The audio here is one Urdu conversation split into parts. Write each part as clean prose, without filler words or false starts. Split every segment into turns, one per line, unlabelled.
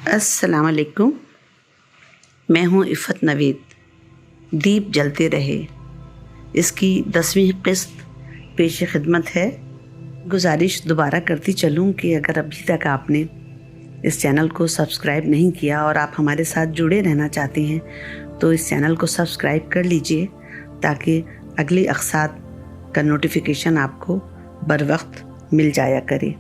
السلام علیکم، میں ہوں عفت نوید۔ دیپ جلتے رہے اس کی 10ویں قسط پیش خدمت ہے۔ گزارش دوبارہ کرتی چلوں کہ اگر ابھی تک آپ نے اس چینل کو سبسکرائب نہیں کیا اور آپ ہمارے ساتھ جڑے رہنا چاہتے ہیں تو اس چینل کو سبسکرائب کر لیجئے تاکہ اگلی اقساط کا نوٹیفیکیشن آپ کو بر وقت مل جایا کرے۔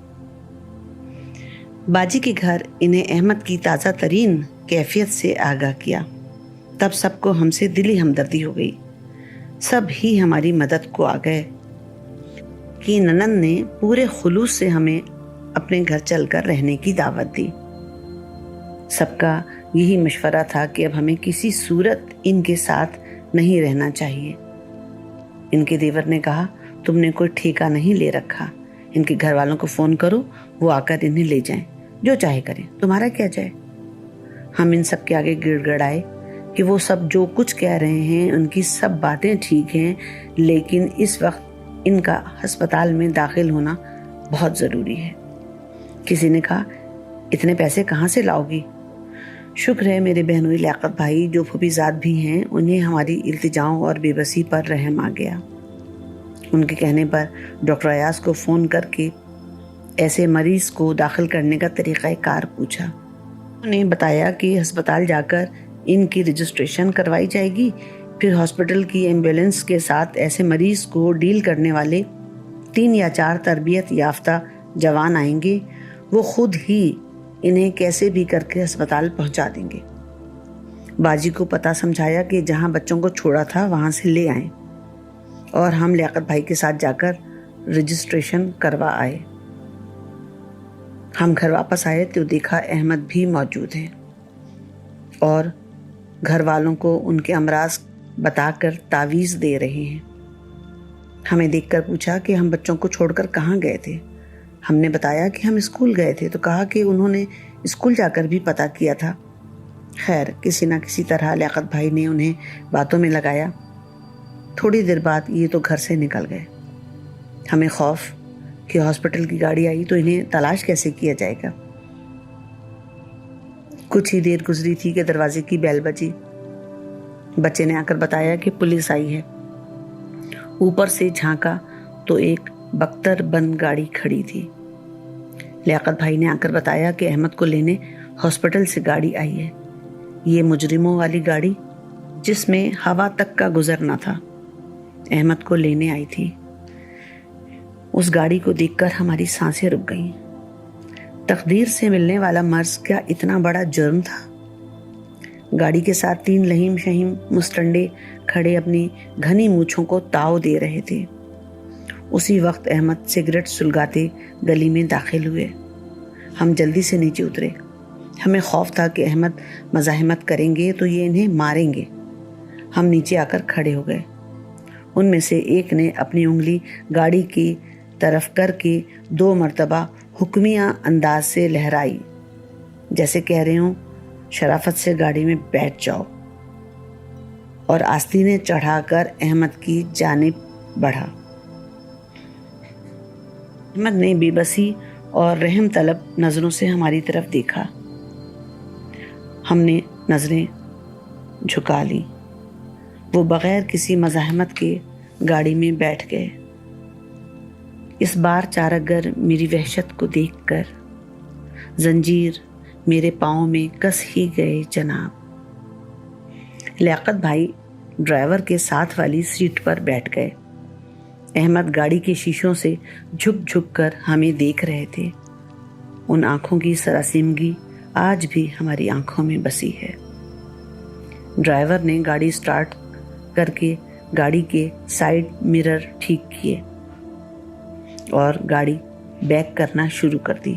باجی کے گھر انہیں احمد کی تازہ ترین کیفیت سے آگاہ کیا، تب سب کو ہم سے دلی ہمدردی ہو گئی۔ سب ہی ہماری مدد کو آ گئے کہ ننند نے پورے خلوص سے ہمیں اپنے گھر چل کر رہنے کی دعوت دی۔ سب کا یہی مشورہ تھا کہ اب ہمیں کسی صورت ان کے ساتھ نہیں رہنا چاہیے۔ ان کے دیور نے کہا، تم نے کوئی ٹھیکہ نہیں لے رکھا، ان کے گھر والوں کو فون کرو، وہ آ کر انہیں لے جائیں، جو چاہے کریں، تمہارا کیا جائے۔ ہم ان سب کے آگے گڑ گڑائے کہ وہ سب جو کچھ کہہ رہے ہیں ان کی سب باتیں ٹھیک ہیں، لیکن اس وقت ان کا ہسپتال میں داخل ہونا بہت ضروری ہے۔ کسی نے کہا، اتنے پیسے کہاں سے لاؤ گی؟ شکر ہے میرے بہنوئی لیاقت بھائی جو پھوپھی زاد بھی ہیں، انہیں ہماری التجاؤں اور بے بسی پر رحم آ گیا۔ ان کے کہنے پر ڈاکٹر ایاز کو فون کر کے ایسے مریض کو داخل کرنے کا طریقہ کار پوچھا۔ انہوں نے بتایا کہ ہسپتال جا کر ان کی رجسٹریشن کروائی جائے گی، پھر ہاسپٹل کی ایمبولینس کے ساتھ ایسے مریض کو ڈیل کرنے والے 3 یا 4 تربیت یافتہ جوان آئیں گے، وہ خود ہی انہیں کیسے بھی کر کے ہسپتال پہنچا دیں گے۔ باجی کو پتہ سمجھایا کہ جہاں بچوں کو چھوڑا تھا وہاں سے لے آئیں، اور ہم لیاقت بھائی کے ساتھ جا کر رجسٹریشن کروا آئے۔ ہم گھر واپس آئے تو دیکھا احمد بھی موجود ہیں اور گھر والوں کو ان کے امراض بتا کر تعویذ دے رہے ہیں۔ ہمیں دیکھ کر پوچھا کہ ہم بچوں کو چھوڑ کر کہاں گئے تھے۔ ہم نے بتایا کہ ہم اسکول گئے تھے، تو کہا کہ انہوں نے اسکول جا کر بھی پتہ کیا تھا۔ خیر، کسی نہ کسی طرح لیاقت بھائی نے انہیں باتوں میں لگایا۔ تھوڑی دیر بعد یہ تو گھر سے نکل گئے۔ ہمیں خوف کہ ہاسپٹل کی گاڑی آئی تو انہیں تلاش کیسے کیا جائے گا۔ کچھ ہی دیر گزری تھی کہ دروازے کی بیل بجی۔ بچے نے آ کر بتایا کہ پولیس آئی ہے۔ اوپر سے جھانکا تو ایک بختر بند گاڑی کھڑی تھی۔ لیاقت بھائی نے آ کر بتایا کہ احمد کو لینے ہاسپٹل سے گاڑی آئی ہے۔ یہ مجرموں والی گاڑی جس میں ہوا تک کا گزر نہ تھا، احمد کو لینے آئی تھی۔ اس گاڑی کو دیکھ کر ہماری سانسیں رک گئیں۔ تقدیر سے ملنے والا مرض کیا اتنا بڑا جرم تھا؟ گاڑی کے ساتھ 3 لہیم شہیم مستنڈے کھڑے اپنی گھنی مونچھوں کو تاؤ دے رہے تھے۔ اسی وقت احمد سگریٹ سلگاتے گلی میں داخل ہوئے۔ ہم جلدی سے نیچے اترے۔ ہمیں خوف تھا کہ احمد مزاحمت کریں گے تو یہ انہیں ماریں گے۔ ہم نیچے آ کر کھڑے ہو گئے۔ ان میں سے ایک نے اپنی انگلی گاڑی کی طرف کر کے 2 مرتبہ حکمیہ انداز سے لہرائی، جیسے کہہ رہے ہوں شرافت سے گاڑی میں بیٹھ جاؤ، اور آستینیں چڑھا کر احمد کی جانب بڑھا۔ احمد نے بے بسی اور رحم طلب نظروں سے ہماری طرف دیکھا۔ ہم نے نظریں جھکا لی۔ وہ بغیر کسی مزاحمت کے گاڑی میں بیٹھ گئے۔ اس بار چارگر میری وحشت کو دیکھ کر زنجیر میرے پاؤں میں کس ہی گئے جناب۔ لیاقت بھائی ڈرائیور کے ساتھ والی سیٹ پر بیٹھ گئے۔ احمد گاڑی کے شیشوں سے جھک جھک کر ہمیں دیکھ رہے تھے۔ ان آنکھوں کی سراسیمگی آج بھی ہماری آنکھوں میں بسی ہے۔ ڈرائیور نے گاڑی سٹارٹ کر کے گاڑی کے سائیڈ مرر ٹھیک کیے اور گاڑی بیک کرنا شروع کر دی۔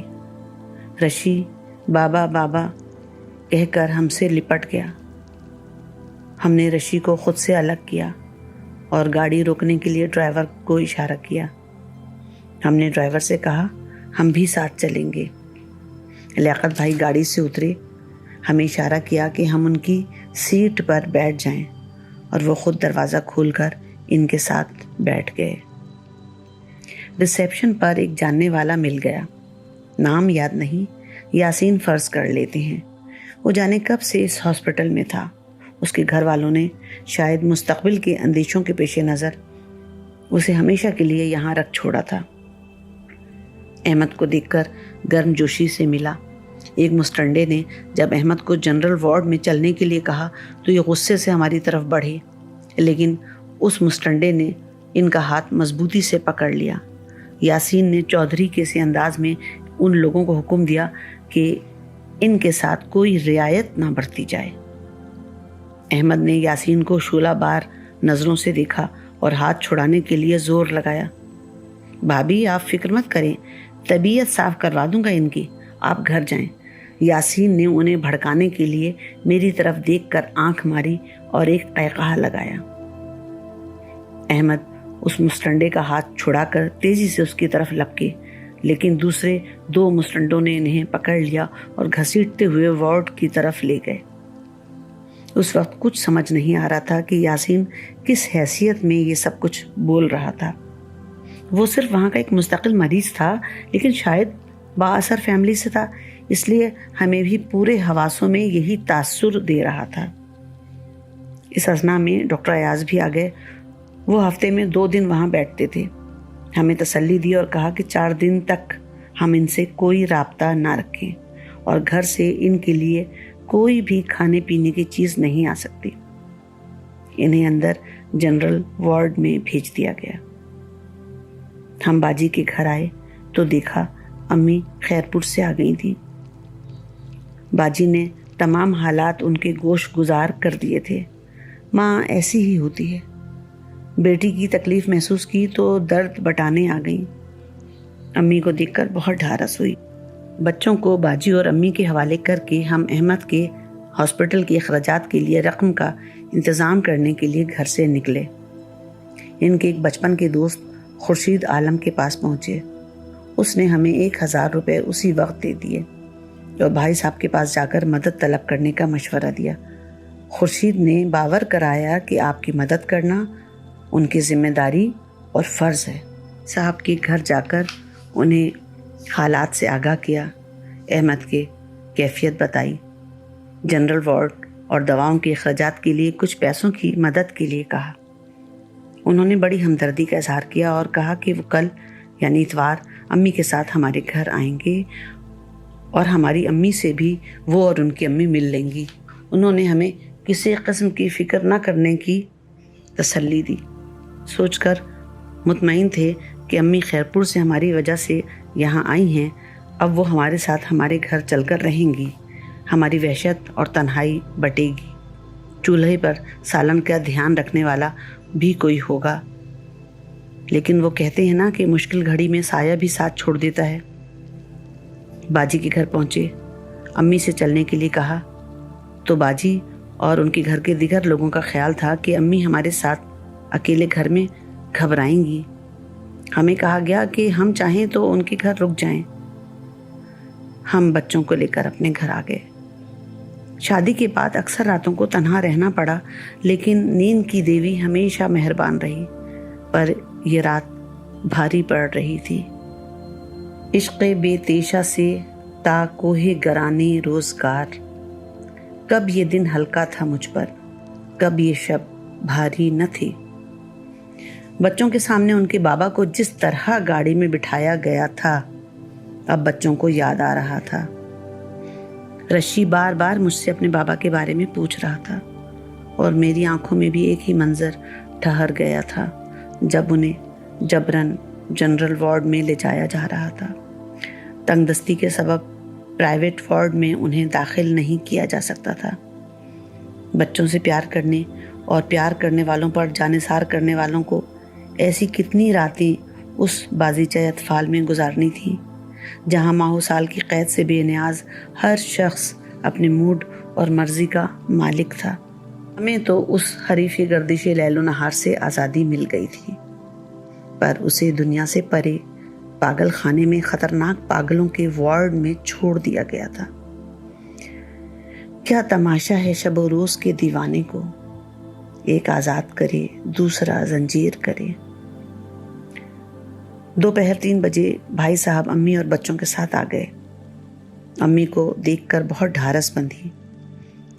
رشی بابا بابا کہہ کر ہم سے لپٹ گیا۔ ہم نے رشی کو خود سے الگ کیا اور گاڑی روکنے کے لیے ڈرائیور کو اشارہ کیا۔ ہم نے ڈرائیور سے کہا، ہم بھی ساتھ چلیں گے۔ لیاقت بھائی گاڑی سے اترے، ہمیں اشارہ کیا کہ ہم ان کی سیٹ پر بیٹھ جائیں، اور وہ خود دروازہ کھول کر ان کے ساتھ بیٹھ گئے۔ ریسیپشن پر ایک جاننے والا مل گیا، نام یاد نہیں، یاسین فرض کر لیتے ہیں۔ وہ جانے کب سے اس ہاسپٹل میں تھا۔ اس کے گھر والوں نے شاید مستقبل کے اندیشوں کے پیش نظر اسے ہمیشہ کے لیے یہاں رکھ چھوڑا تھا۔ احمد کو دیکھ کر گرم جوشی سے ملا۔ ایک مسٹنڈے نے جب احمد کو جنرل وارڈ میں چلنے کے لیے کہا تو یہ غصے سے ہماری طرف بڑھے، لیکن اس مسٹنڈے نے ان کا ہاتھ مضبوطی سے پکڑ لیا۔ یاسین نے چودھری کے سے انداز میں ان لوگوں کو حکم دیا کہ ان کے ساتھ کوئی رعایت نہ برتی جائے۔ احمد نے یاسین کو شعلہ بار نظروں سے دیکھا اور ہاتھ چھڑانے کے لیے زور لگایا۔ بھابھی آپ فکر مت کریں، طبیعت صاف کروا دوں گا ان کی، آپ گھر جائیں۔ یاسین نے انہیں بھڑکانے کے لیے میری طرف دیکھ کر آنکھ ماری اور ایک قہقہہ لگایا۔ احمد اس مسٹنڈے کا ہاتھ چھڑا کر تیزی سے اس کی طرف لپکے، لیکن دوسرے 2 مسٹنڈوں نے انہیں پکڑ لیا اور گھسیٹتے ہوئے وارڈ کی طرف لے گئے۔ اس وقت کچھ سمجھ نہیں آ رہا تھا کہ یاسین کس حیثیت میں یہ سب کچھ بول رہا تھا۔ وہ صرف وہاں کا ایک مستقل مریض تھا، لیکن شاید با اثر فیملی سے تھا، اس لیے ہمیں بھی پورے حواسوں میں یہی تاثر دے رہا تھا۔ اس اثنا میں ڈاکٹر ایاز بھی آ گئے۔ وہ ہفتے میں 2 دن وہاں بیٹھتے تھے۔ ہمیں تسلی دی اور کہا کہ 4 دن تک ہم ان سے کوئی رابطہ نہ رکھیں اور گھر سے ان کے لیے کوئی بھی کھانے پینے کی چیز نہیں آ سکتی۔ انہیں اندر جنرل وارڈ میں بھیج دیا گیا۔ ہم باجی کے گھر آئے تو دیکھا امی خیرپور سے آ گئی تھی۔ باجی نے تمام حالات ان کے گوش گزار کر دیے تھے۔ ماں ایسی ہی ہوتی ہے۔ بیٹی کی تکلیف محسوس کی تو درد بٹانے آ گئی۔ امی کو دیکھ کر بہت ڈھارس ہوئی۔ بچوں کو باجی اور امی کے حوالے کر کے ہم احمد کے ہاسپٹل کے اخراجات کے لیے رقم کا انتظام کرنے کے لیے گھر سے نکلے۔ ان کے ایک بچپن کے دوست خورشید عالم کے پاس پہنچے۔ اس نے ہمیں 1000 روپے اسی وقت دے دیے اور بھائی صاحب کے پاس جا کر مدد طلب کرنے کا مشورہ دیا۔ خورشید نے باور کرایا کہ آپ کی مدد کرنا ان کی ذمہ داری اور فرض ہے۔ صاحب کے گھر جا کر انہیں حالات سے آگاہ کیا، احمد کے کیفیت بتائی، جنرل وارڈ اور دواؤں کے اخراجات کے لیے کچھ پیسوں کی مدد کے لیے کہا۔ انہوں نے بڑی ہمدردی کا اظہار کیا اور کہا کہ وہ کل یعنی اتوار امی کے ساتھ ہمارے گھر آئیں گے اور ہماری امی سے بھی وہ اور ان کی امی مل لیں گی۔ انہوں نے ہمیں کسی قسم کی فکر نہ کرنے کی تسلی دی، سوچ کر مطمئن تھے کہ امی خیرپور سے ہماری وجہ سے یہاں آئی ہیں، اب وہ ہمارے ساتھ ہمارے گھر چل کر رہیں گی، ہماری وحشت اور تنہائی بٹے گی، چولہے پر سالن کا دھیان رکھنے والا بھی کوئی ہوگا۔ لیکن وہ کہتے ہیں نا کہ مشکل گھڑی میں سایہ بھی ساتھ چھوڑ دیتا ہے۔ باجی کے گھر پہنچے، امی سے چلنے کے لیے کہا تو باجی اور ان کے گھر کے دیگر لوگوں کا خیال تھا کہ امی ہمارے ساتھ اکیلے گھر میں گھبرائیں گی۔ ہمیں کہا گیا کہ ہم چاہیں تو ان کے گھر رک جائیں۔ ہم بچوں کو لے کر اپنے گھر آ گئے۔ شادی کے بعد اکثر راتوں کو تنہا رہنا پڑا، لیکن نیند کی دیوی ہمیشہ مہربان رہی، پر یہ رات بھاری پڑ رہی تھی۔ عشق بے تیشہ سے تا کوہ گرانے روزگار، کب یہ دن ہلکا تھا مجھ پر، کب یہ شب بھاری نہ تھی۔ بچوں کے سامنے ان کے بابا کو جس طرح گاڑی میں بٹھایا گیا تھا، اب بچوں کو یاد آ رہا تھا۔ رشی بار بار مجھ سے اپنے بابا کے بارے میں پوچھ رہا تھا اور میری آنکھوں میں بھی ایک ہی منظر ٹھہر گیا تھا جب انہیں جبراً جنرل وارڈ میں لے جایا جا رہا تھا۔ تنگ دستی کے سبب پرائیویٹ وارڈ میں انہیں داخل نہیں کیا جا سکتا تھا۔ بچوں سے پیار کرنے اور پیار کرنے والوں پر جانثار کرنے والوں کو ایسی کتنی راتیں اس بازیچہ اطفال میں گزارنی تھیں جہاں ماہ و سال کی قید سے بے نیاز ہر شخص اپنے موڈ اور مرضی کا مالک تھا۔ ہمیں تو اس حریف گردش لیل و نہار سے آزادی مل گئی تھی، پر اسے دنیا سے پرے پاگل خانے میں خطرناک پاگلوں کے وارڈ میں چھوڑ دیا گیا تھا۔ کیا تماشا ہے شب و روز کے دیوانے کو، ایک آزاد کرے دوسرا زنجیر کرے۔ دوپہر 3 بجے بھائی صاحب امی اور بچوں کے ساتھ آ گئے۔ امی کو دیکھ کر بہت ڈھارس بندھی۔